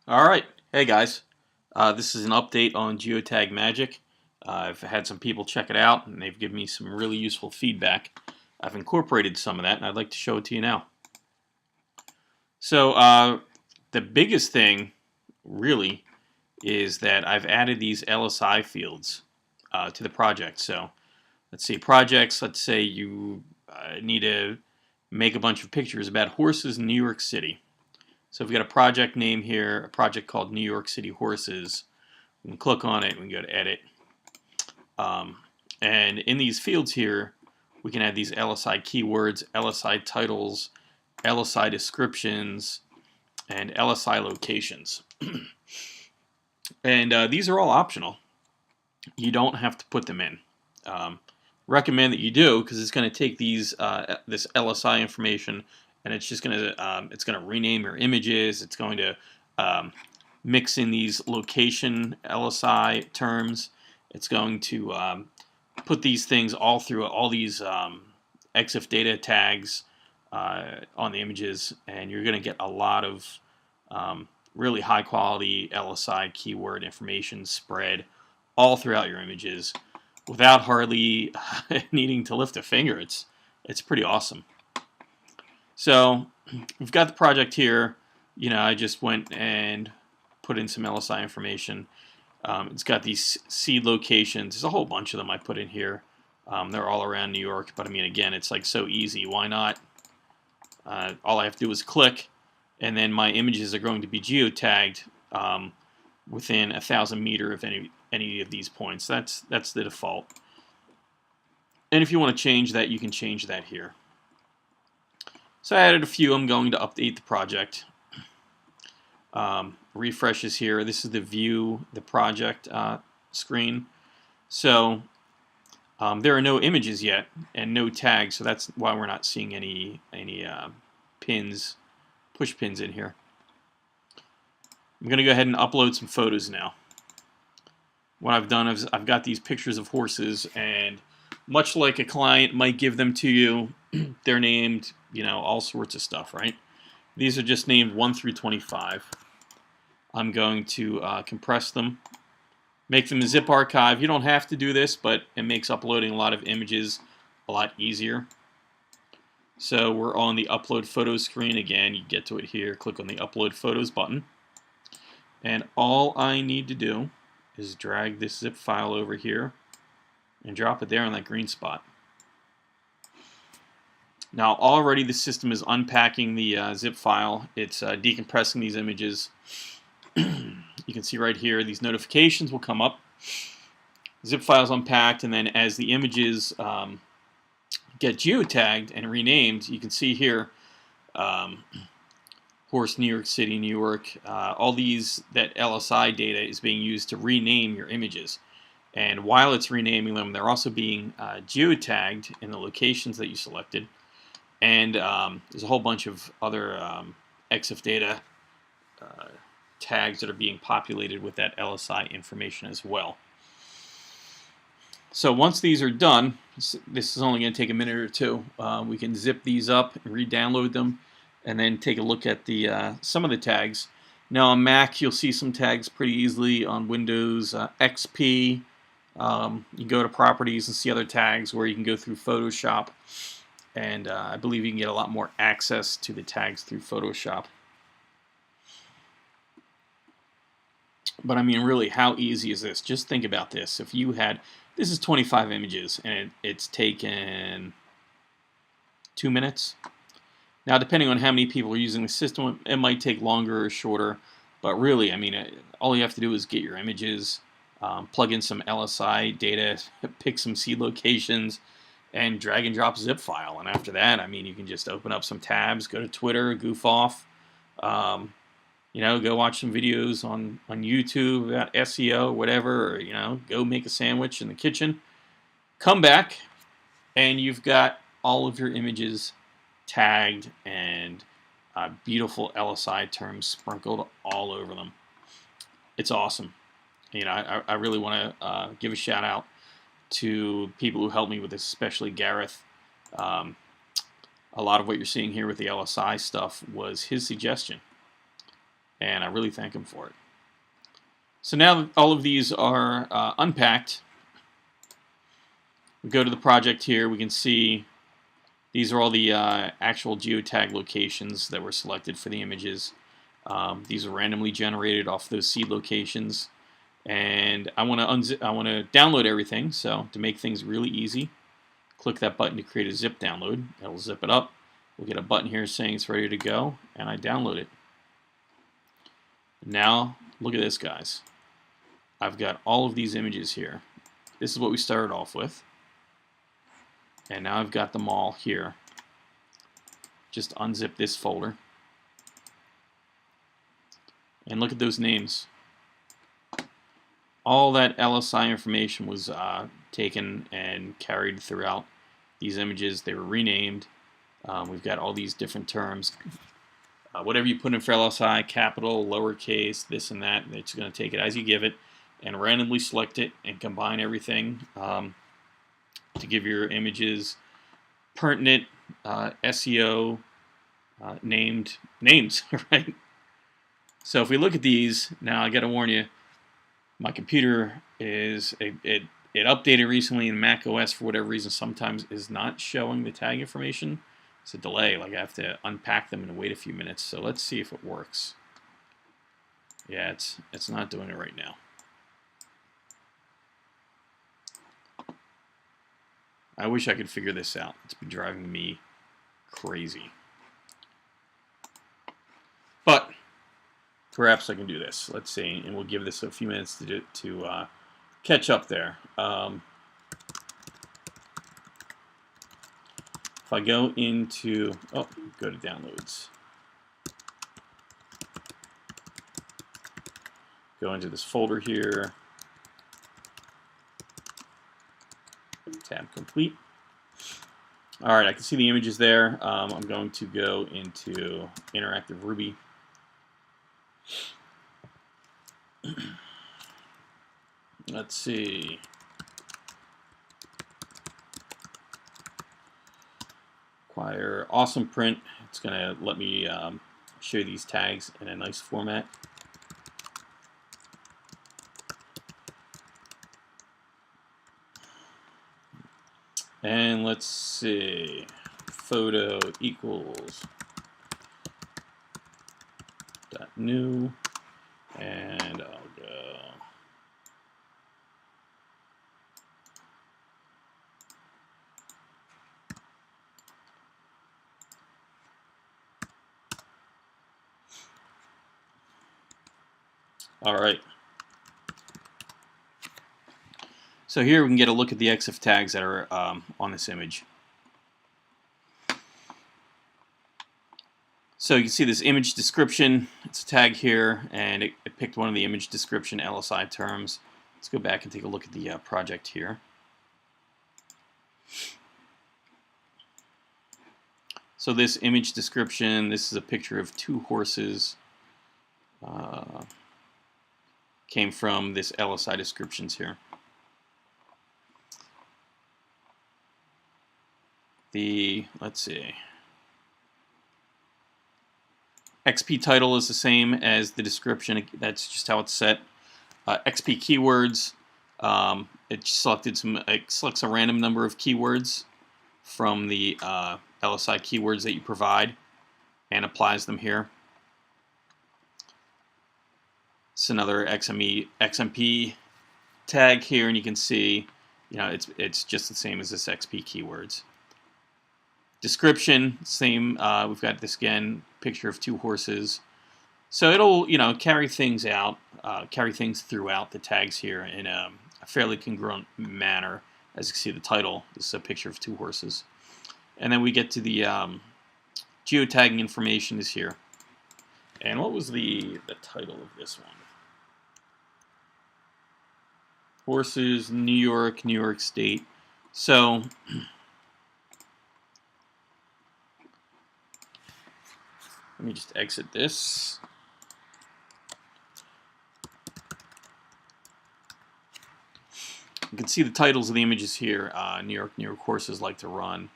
Alright, hey guys, this is an update on Geotag Magic. I've had some people check it out and they've given me some really useful feedback. I've incorporated some of that and I'd like to show it to you now. So the biggest thing really is that I've added these LSI fields to the project. So let's see, projects, let's say you need to make a bunch of pictures about horses in New York City. So we've got a project name here, a project called New York City Horses. We can click on it, we can go to edit. And in these fields here, we can add these LSI keywords, LSI titles, LSI descriptions, and LSI locations. And these are all optional. You don't have to put them in. Recommend that you do, because it's going to take these this LSI information and it's just going to rename your images. It's going to mix in these location LSI terms. It's going to put these things all through all these EXIF data tags on the images, and you're going to get a lot of really high quality LSI keyword information spread all throughout your images without hardly needing to lift a finger. It's pretty awesome. So we've got the project here. You know, I just went and put in some LSI information. It's got these seed locations. There's a whole bunch of them I put in here. They're all around New York, but I mean, again, it's like so easy. Why not? All I have to do is click, and then my images are going to be geotagged within 1,000 meters of any of these points. That's the default. And if you want to change that, you can change that here. So I added a few. I'm going to update the project. Refreshes here. This is the view the project screen. So there are no images yet and no tags, so that's why we're not seeing any pins, push pins in here. I'm going to go ahead and upload some photos now. What I've done is I've got these pictures of horses, and much like a client might give them to you, they're named, you know, all sorts of stuff, right? These are just named 1 through 25. I'm going to compress them, make them a zip archive. You don't have to do this, but it makes uploading a lot of images a lot easier. So we're on the upload photos screen again. You get to it here, click on the upload photos button, and all I need to do is drag this zip file over here and drop it there on that green spot. Now already the system is unpacking the zip file. It's decompressing these images. You can see right here these notifications will come up. Zip files unpacked, and then as the images get geotagged and renamed, you can see here horse New York City, New York. All these, that LSI data is being used to rename your images. And while it's renaming them, they're also being geotagged in the locations that you selected. And there's a whole bunch of other EXIF data tags that are being populated with that LSI information as well. So once these are done, this is only going to take a minute or two. We can zip these up and re-download them, and then take a look at the some of the tags. Now on Mac, you'll see some tags pretty easily. On Windows XP, you can go to Properties and see other tags where you can go through Photoshop, and I believe you can get a lot more access to the tags through Photoshop. But I mean, really, how easy is this? Just think about this. If you had, this is 25 images, and it's taken 2 minutes. Now, depending on how many people are using the system, it might take longer or shorter. But really, I mean, all you have to do is get your images, plug in some LSI data, pick some seed locations, and drag and drop zip file. And after that, I mean, you can just open up some tabs, go to Twitter, goof off. You know, go watch some videos on YouTube about SEO, whatever, or, you know, go make a sandwich in the kitchen. Come back, and you've got all of your images tagged and beautiful LSI terms sprinkled all over them. It's awesome. You know, I really want to give a shout out to people who helped me with this, especially Gareth. A lot of what you're seeing here with the LSI stuff was his suggestion. and I really thank him for it. So now that all of these are unpacked, we go to the project here. We can see these are all the actual geotag locations that were selected for the images. These are randomly generated off those seed locations, and I want to download everything. So to make things really easy, click that button to create a zip download. It'll zip it up. We'll get a button here saying it's ready to go, and I download it. Now look at this, guys. I've got all of these images here. This is what we started off with, and now I've got them all here. Just unzip this folder, and look at those names. All that LSI information was taken and carried throughout these images. They were renamed. We've got all these different terms. Whatever you put in for LSI, capital, lowercase, this and that, it's going to take it as you give it and randomly select it and combine everything to give your images pertinent SEO named names, right? So if we look at these, now I got to warn you, my computer it updated recently in Mac OS for whatever reason sometimes is not showing the tag information. It's a delay, like I have to unpack them and wait a few minutes. So let's see if it works. Yeah, it's not doing it right now. I wish I could figure this out. It's been driving me crazy. But perhaps I can do this. Let's see, and we'll give this a few minutes to catch up there. If I go into, go to downloads. Go into this folder here. Tab complete. All right, I can see the images there. I'm going to go into Interactive Ruby. Let's see. Acquire awesome print. It's going to let me show you these tags in a nice format. And let's see, photo equals dot new, and I'll go all right. So here we can get a look at the EXIF tags that are on this image. So you can see this image description. It's a tag here, and it picked one of the image description LSI terms. Let's go back and take a look at the project here. So this image description, this is a picture of two horses. Came from this LSI descriptions here. Let's see, XP title is the same as the description. That's just how it's set. XP keywords, it selects a random number of keywords from the LSI keywords that you provide and applies them here. It's another XMP tag here, and you can see, it's just the same as this XP keywords. Description, same. We've got this again, picture of two horses. So it'll, carry things out, carry things throughout the tags here in a fairly congruent manner. As you can see, the title is a picture of two horses. And then we get to the geotagging information is here. And what was the title of this one? Horses, New York State. So let me just exit this. You can see the titles of the images here. New York horses like to run.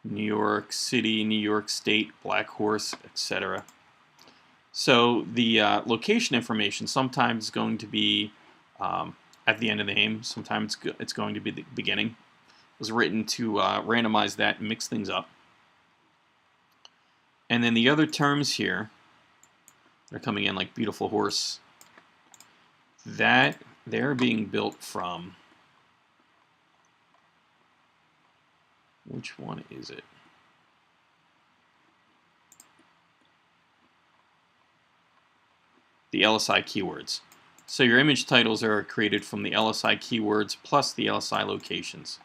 New York City, New York State, black horse, etc. So the location information sometimes is going to be at the end of the name. Sometimes it's going to be the beginning. It was written to randomize that and mix things up. And then the other terms here, they're coming in like beautiful horse. That they're being built from, which one is it? The LSI keywords. So your image titles are created from the LSI keywords plus the LSI locations.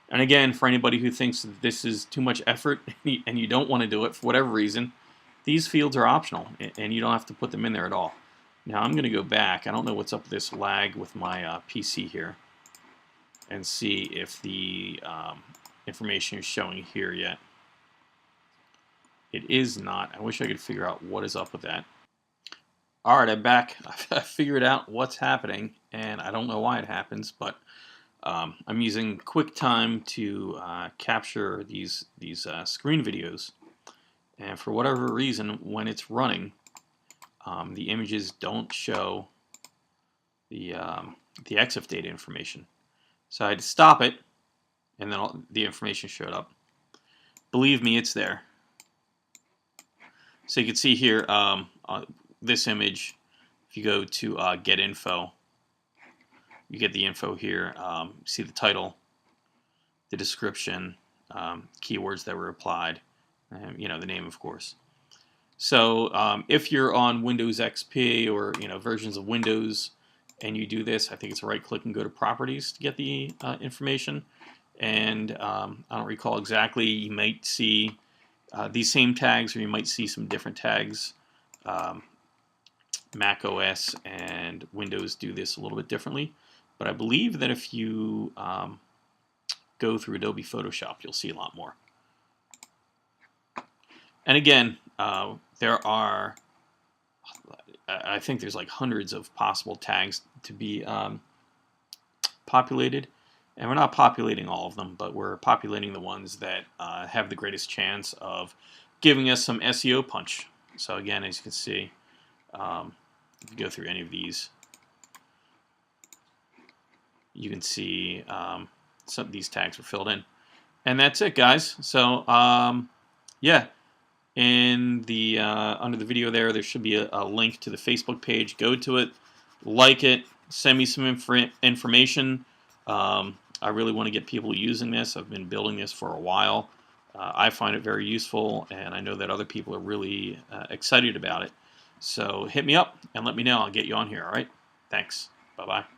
And again, for anybody who thinks that this is too much effort and you don't want to do it for whatever reason, these fields are optional and you don't have to put them in there at all. Now I'm going to go back. I don't know what's up with this lag with my PC here and see if the information is showing here yet. It is not. I wish I could figure out what is up with that. Alright, I'm back. I figured out what's happening, and I don't know why it happens, but I'm using QuickTime to capture these screen videos, and for whatever reason, when it's running, the images don't show the EXIF data information. So I had to stop it, and then the information showed up. Believe me, it's there. So you can see here, this image, if you go to Get Info, you get the info here. See the title, the description, keywords that were applied, and the name, of course. So if you're on Windows XP or versions of Windows and you do this, I think it's right-click and go to Properties to get the information. And I don't recall exactly. You might see these same tags, or you might see some different tags. Mac OS and Windows do this a little bit differently, but I believe that if you go through Adobe Photoshop, you'll see a lot more. And again, there are, I think there's like hundreds of possible tags to be populated, and we're not populating all of them, but we're populating the ones that have the greatest chance of giving us some SEO punch. So again, as you can see, if you go through any of these, you can see some of these tags were filled in. And that's it, guys. So yeah, in the under the video there should be a link to the Facebook page. Go to it, like it, send me some information. I really want to get people using this. I've been building this for a while. I find it very useful, and I know that other people are really excited about it. So hit me up and let me know. I'll get you on here, all right? Thanks. Bye-bye.